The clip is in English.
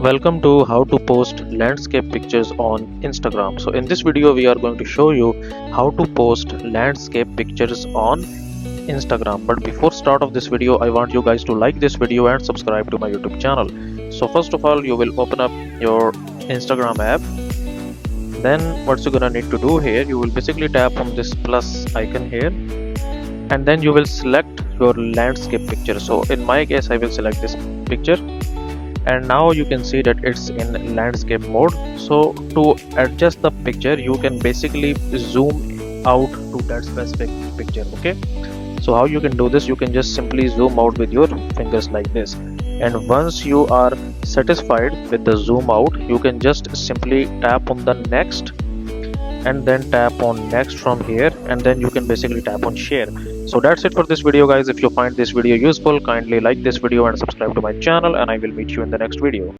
Welcome to how to post landscape pictures on Instagram. So in this video we are going to show you how to post landscape pictures on Instagram. But before start of this video, I want you guys to like this video and subscribe to my YouTube channel. So first of all, you will open up your Instagram app. Then what you're gonna need to do here, you will basically tap on this plus icon here, and then you will select your landscape picture. So in my case, I will select this picture, and now you can see that it's in landscape mode. So to adjust the picture, you can basically zoom out to that specific picture. Okay, so how you can do this, you can just simply zoom out with your fingers like this, and once you are satisfied with the zoom out, you can just simply tap on the next and then tap on next from here, and then you can basically tap on share. So that's it for this video, guys. If you find this video useful, kindly like this video and subscribe to my channel, and I will meet you in the next video.